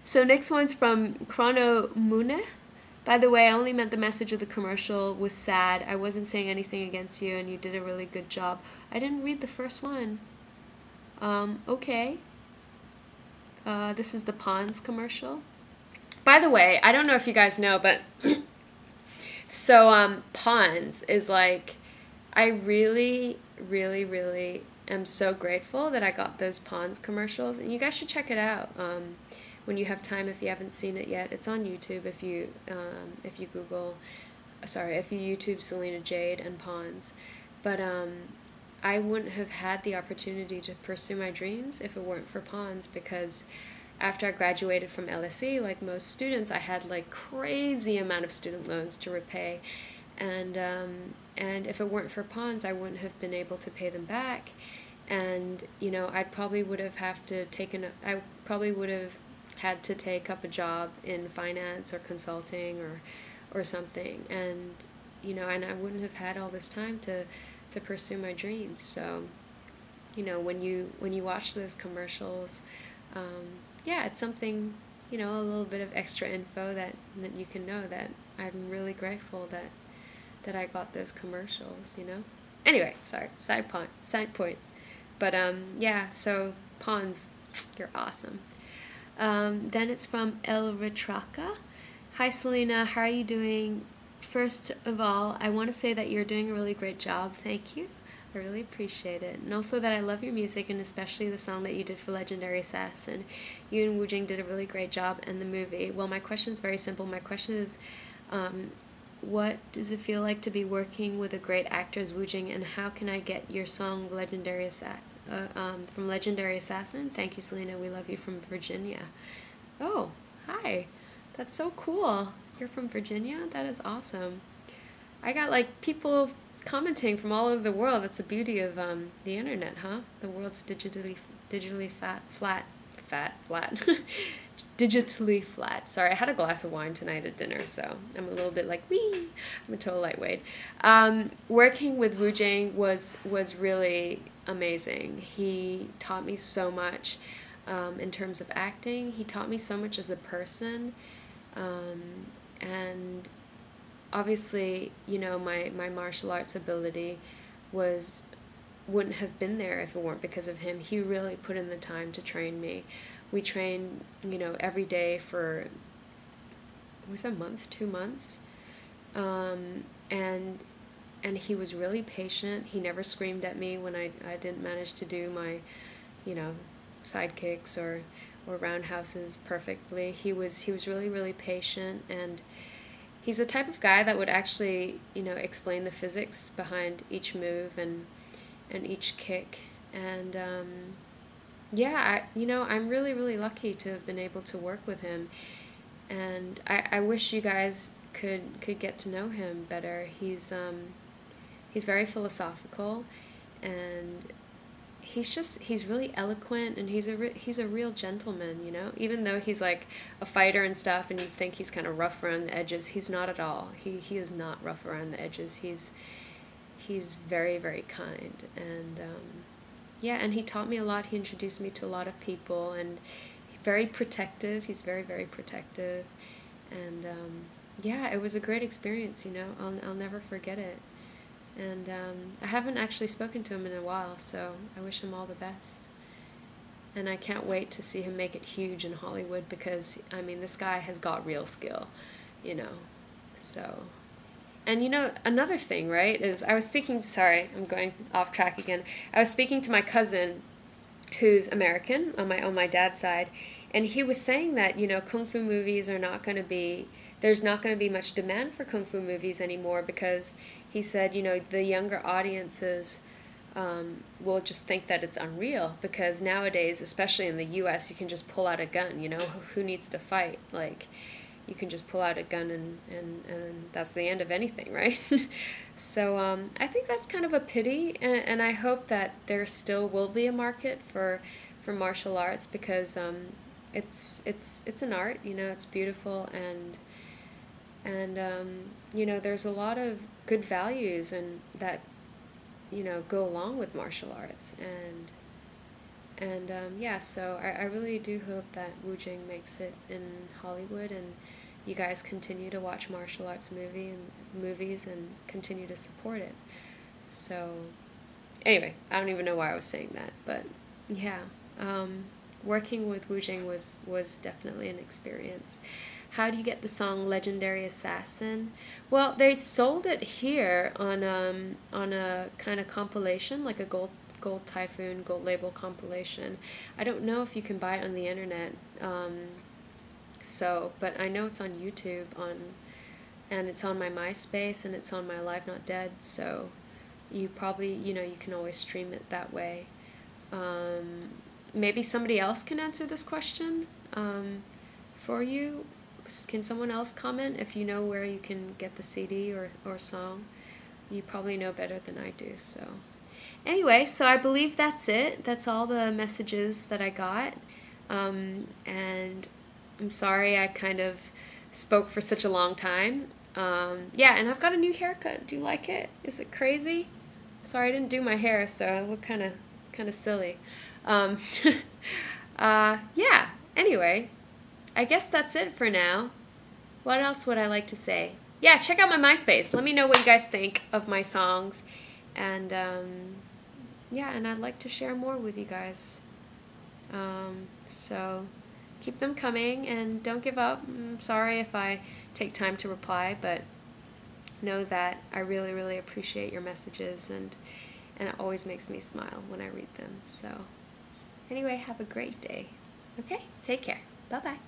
So next one's from Chrono Mune. By the way, I only meant the message of the commercial was sad. I wasn't saying anything against you, and you did a really good job. I didn't read the first one. Okay. This is the Pond's commercial. By the way, I don't know if you guys know, but so Pond's is like, I really, really, really am so grateful that I got those Pond's commercials, and you guys should check it out. When you have time, if you haven't seen it yet, it's on YouTube. If you Google, sorry, if you YouTube Selena Jade and Pond's, but I wouldn't have had the opportunity to pursue my dreams if it weren't for Pond's, because after I graduated from LSE, like most students, I had like crazy amount of student loans to repay, and if it weren't for Pond's, I wouldn't have been able to pay them back, and I probably would have had to take up a job in finance or consulting or something, and I wouldn't have had all this time to pursue my dreams. So when you watch those commercials, yeah, it's something, a little bit of extra info that you can know that I'm really grateful that I got those commercials. Anyway, sorry, side point. But yeah, so Pons, you're awesome. Then it's from El Retraca. Hi Selena, how are you doing? First of all, I want to say that you're doing a really great job. Thank you. I really appreciate it. And also that I love your music, and especially the song that you did for Legendary Assassin. You and Wu Jing did a really great job in the movie. Well, my question is very simple. My question is, what does it feel like to be working with a great actor as Wu Jing, and how can I get your song Legendary Assassin? From Legendary Assassin. Thank you, Selena. We love you from Virginia. Oh, hi. That's so cool. You're from Virginia? That is awesome. I got like people commenting from all over the world. That's the beauty of the internet, huh? The world's digitally flat. Digitally flat. Sorry, I had a glass of wine tonight at dinner, so I'm a little bit like, wee. I'm a total lightweight. Working with Wu Jing was really amazing. He taught me so much in terms of acting. He taught me so much as a person, and obviously, my martial arts ability wouldn't have been there if it weren't because of him. He really put in the time to train me. We trained, every day for, it was a month, 2 months, and he was really patient. He never screamed at me when I didn't manage to do my, side kicks or roundhouses perfectly. He was really, really patient, and he's the type of guy that would actually, explain the physics behind each move and each kick. And yeah, I'm really, really lucky to have been able to work with him. And I wish you guys could get to know him better. He's very philosophical, and he's really eloquent, and he's a real gentleman, even though he's like a fighter and stuff, and you think he's kind of rough around the edges. He's not at all. He is not rough around the edges. He's very, very kind, and yeah, and he taught me a lot. He introduced me to a lot of people, and very protective. He's very, very protective, and yeah, it was a great experience. I'll never forget it. And I haven't actually spoken to him in a while, so I wish him all the best. And I can't wait to see him make it huge in Hollywood, because, this guy has got real skill, So, and another thing, right, is sorry, I'm going off track again. I was speaking to my cousin, who's American, on my dad's side, and he was saying that, kung fu movies are not going to be, there's not going to be much demand for kung fu movies anymore, because he said, the younger audiences will just think that it's unreal, because nowadays, especially in the U.S., you can just pull out a gun, who needs to fight? Like, you can just pull out a gun and that's the end of anything, right? So I think that's kind of a pity, and I hope that there still will be a market for martial arts, because it's an art, it's beautiful, and there's a lot of good values and that go along with martial arts, and And yeah, so I really do hope that Wu Jing makes it in Hollywood, and you guys continue to watch martial arts movies and continue to support it. So anyway, I don't even know why I was saying that, but yeah, working with Wu Jing was definitely an experience. How do you get the song "Legendary Assassin"? Well, they sold it here on a kind of compilation, like a Gold Typhoon Gold Label compilation. I don't know if you can buy it on the internet. But I know it's on YouTube and it's on my MySpace and it's on my Live Not Dead. So you probably you can always stream it that way. Maybe somebody else can answer this question for you. Can someone else comment if you know where you can get the CD or song? You probably know better than I do, so. Anyway, so I believe that's it. That's all the messages that I got. And I'm sorry I kind of spoke for such a long time. Yeah, and I've got a new haircut. Do you like it? Is it crazy? Sorry I didn't do my hair, so I look kind of silly. Yeah, anyway, I guess that's it for now. What else would I like to say? Yeah, check out my MySpace. Let me know what you guys think of my songs. And, yeah, and I'd like to share more with you guys. So keep them coming and don't give up. I'm sorry if I take time to reply, but know that I really, really appreciate your messages, and it always makes me smile when I read them. So anyway, have a great day. Okay, take care. Bye-bye.